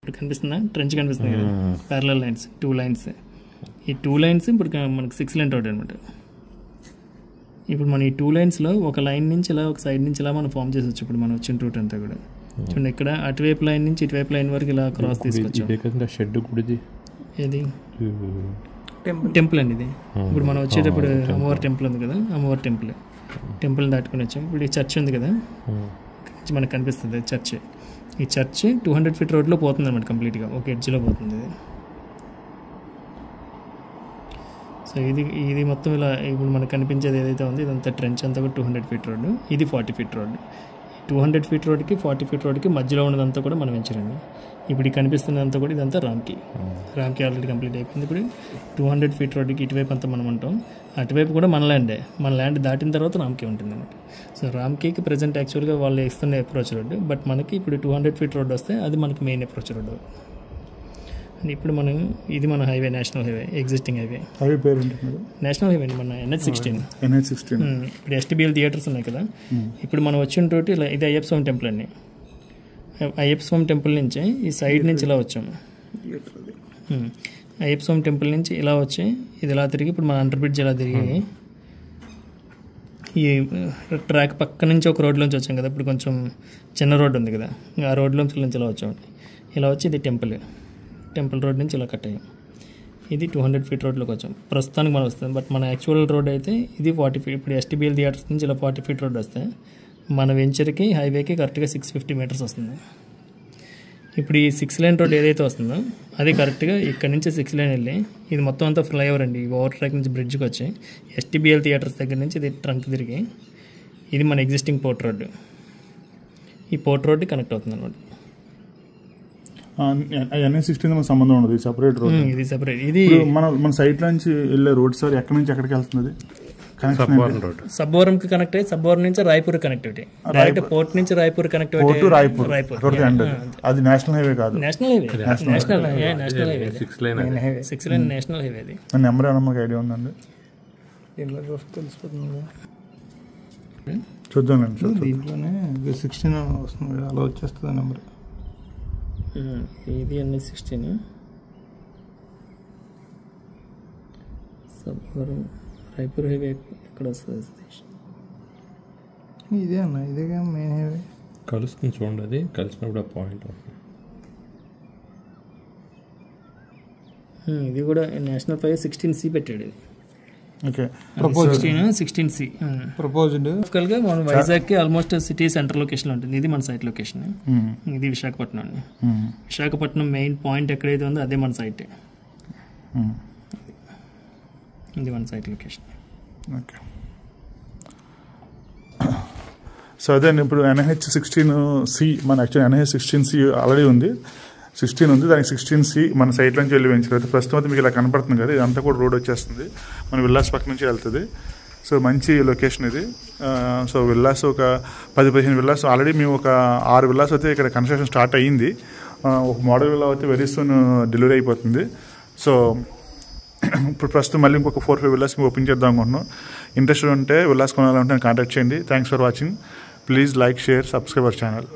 ఇప్పుడు కనిపిస్తుందా, ట్రెంచ్ కనిపిస్తుంది కదా, ప్యారలల్ లైన్స్, 2 లైన్స్. ఈ 2 లైన్స్ ఇప్పుడు మనకి 6 లైన్ రోడ్ అనమాట. ఇప్పుడు మన ఈ 2 లైన్స్లో ఒక లైన్ నుంచి ఇలా, ఒక సైడ్ నుంచి ఇలా మనం ఫామ్ చేసొచ్చు. ఇప్పుడు మనం వచ్చిన రూట్ అంతా కూడా చూడండి, ఇక్కడ అటువైపు లైన్ నుంచి ఇటువైపు లైన్ వరకు ఇలా క్రాస్ తీసుకొచ్చాం. షెడ్ గుడిది ఏది టెంపుల్ అండి ఇది. ఇప్పుడు మనం వచ్చేటప్పుడు అమ్మవారి టెంపుల్ ఉంది కదా, అమ్మవారి టెంపుల్ దాటుకుని వచ్చాం. ఇప్పుడు ఈ చర్చ్ ఉంది కదా, మనకు కనిపిస్తుంది చర్చ్. ఈ చర్చ్ 200 ఫీట్ రోడ్లో పోతుంది అనమాట, కంప్లీట్గా ఒక ఎడ్జ్లో పోతుంది ఇది. సో ఇది మొత్తం ఇలా ఇప్పుడు మనకు కనిపించేది ఏదైతే ఉంది ఇదంతా ట్రెంచ్ అంతా కూడా 200 ఫీట్ రోడ్డు. ఇది 40 ఫీట్ రోడ్డు. 200 ఫీట్ రోడ్కి 40 ఫీట్ రోడ్కి మధ్యలో ఉన్నదంతా కూడా మనం వెంచరండి. ఇప్పుడు కనిపిస్తున్నదంతా కూడా ఇదంతా రామ్కి ఆల్రెడీ కంప్లీట్ అయిపోయింది. ఇప్పుడు 200 ఫీట్ రోడ్కి ఇటువైపు అంతా మనం ఉంటాం, అటువైపు కూడా మన ల్యాండే. మన ల్యాండ్ దాటిన తర్వాత రామ్కి ఉంటుంది అన్నమాట. సో రామ్కి ప్రజెంట్ యాక్చువల్గా వాళ్ళు ఇస్తున్న అప్రోచ్ రోడ్డు, బట్ మనకి ఇప్పుడు 200 ఫీట్ రోడ్ వస్తే అది మనకి మెయిన్ అప్రోచ్ రోడ్డు. అండ్ ఇప్పుడు మనం ఇది మన highway, national highway, existing highway పేరు నేషనల్ హైవే అండి, మన NH16. ఇప్పుడు STBL థియేటర్స్ ఉన్నాయి కదా, ఇప్పుడు మనం వచ్చిన రోడ్డు ఇలా, ఇది అయ్యప్ప స్వామి టెంపుల్ అండి. అయ్యప్ప స్వామి టెంపుల్ నుంచి ఈ సైడ్ నుంచి ఇలా వచ్చాము. అయ్యప్ప స్వామి టెంపుల్ నుంచి ఇలా వచ్చి ఇది ఇలా తిరిగి ఇప్పుడు మన అండర్ బ్రిడ్జ్ ఇలా తిరిగి ఈ ట్రాక్ పక్క నుంచి ఒక రోడ్లోంచి వచ్చాం కదా, ఇప్పుడు కొంచెం చిన్న రోడ్డు ఉంది కదా, ఆ రోడ్లోంచి ఇలా వచ్చామండి. ఇలా వచ్చి ఇది టెంపుల్ రోడ్ నుంచి ఇలా కట్ అయ్యాం. ఇది 200 ఫీట్ రోడ్లోకి వచ్చాం ప్రస్తుతానికి మనం వస్తుంది. బట్ మన యాక్చువల్ రోడ్ అయితే ఇది 40 ఫీట్. ఇప్పుడు STBL థియేటర్స్ నుంచి ఇలా 40 ఫీట్ రోడ్ వస్తే మన వెంచర్కి హైవేకి కరెక్ట్గా 650 మీటర్స్ వస్తుంది. ఇప్పుడు ఈ 6 లైన్ రోడ్ ఏదైతే వస్తుందో అది కరెక్ట్గా ఇక్కడ నుంచి 6 లైన్ వెళ్ళి ఇది మొత్తం అంతా ఫ్లైఓవర్ అండి. ఓవర్ ట్రాక్ నుంచి బ్రిడ్జ్కి వచ్చి STBL థియేటర్స్ దగ్గర నుంచి ఇది ట్రంక్ తిరిగి ఇది మన ఎగ్జిస్టింగ్ పోర్ట్ రోడ్డు. ఈ పోర్ట్ రోడ్డు కనెక్ట్ అవుతుంది అనమాట. NH16 మనకు సంబంధం ఉండదు, సెపరేట్ రోడ్. ఇది సెపరేట్. ఇది మన సైట్ నుంచి వెళ్ళే రోడ్ సార్ ఎక్కడి నుంచి ఎక్కడికి వెళ్తుంది? సబ్బోరంకి కనెక్ట్ అయ్యి సబ్బోరం నుంచి రాయ్పూర్ కనెక్టివిటీ, డైరెక్ట్ పోర్ట్ నుంచి రాయ్పూర్ కనెక్టివిటీ. రాయ్పూర్ అది నేషనల్ హైవే కాదు, national highway 6 line national highway. అది నెంబర్ ఏమన్నా మాకు ఐడియా ఉందండి? దీంట్లో చూస్తే తెలిసిపోతుంది, చూద్దాండి. దీంట్లోనే 16 వస్తుంది, అలా వచ్చేస్తుంది నెంబర్. ఇది NH16 సబ్బోరం రాయ్పూర్ హైవే ఎక్కడ వస్తుంది? ఇదే అన్న, ఇదేగా మెయిన్ హైవే. కలుస్తుంది చూడండి, అది కలిసినప్పుడు ఆ పాయింట్. ఇది కూడా నేషనల్ హైవే 16C పెట్టాడు. ఇది ఓకే, 16C ప్రపోజ్డ్. గా మన వైజాగ్కి ఆల్మోస్ట్ సిటీ సెంటర్ లొకేషన్ ఉంటుంది. ఇది మన సైట్ లొకేషన్. ఇది విశాఖపట్నం అండి. విశాఖపట్నం మెయిన్ పాయింట్ ఎక్కడైతే ఉందో అదే మన సైట్. ఇది మన సైట్ లొకేషన్. ఓకే, సో అదే ఇప్పుడు NH16C మన యాక్చువల్లీ NH16C ఆల్రెడీ ఉంది, 16 ఉంది, దానికి 16C మన సైట్ నుంచి వెళ్ళి వెంచలేదు. ప్రస్తుతం అయితే మీకు ఇలా కనపడుతుంది కదా, ఇదంతా కూడా రోడ్ వచ్చేస్తుంది, మన విల్లాస్ పక్క నుంచి వెళ్తుంది. సో మంచి లొకేషన్ ఇది. సో విల్లాస్ ఒక 10-15 విల్లాస్ ఆల్రెడీ మేము ఒక 6 విల్లాస్ అయితే ఇక్కడ కన్స్ట్రక్షన్ స్టార్ట్ అయ్యింది. ఒక మోడల్ విల్లా అయితే వెరీ సూన్ డెలివరీ అయిపోతుంది. సో ఇప్పుడు ప్రస్తుతం మళ్ళీ ఇంకొక 4-5 విల్లాస్ మేము ఓపెన్ చేద్దాం అనుకుంటున్నాం. ఇంట్రెస్ట్ ఉంటే విల్లాస్ కొనాలంటే కాంటాక్ట్ చేయండి. Thanks for watching. Please like, share, subscribe our channel.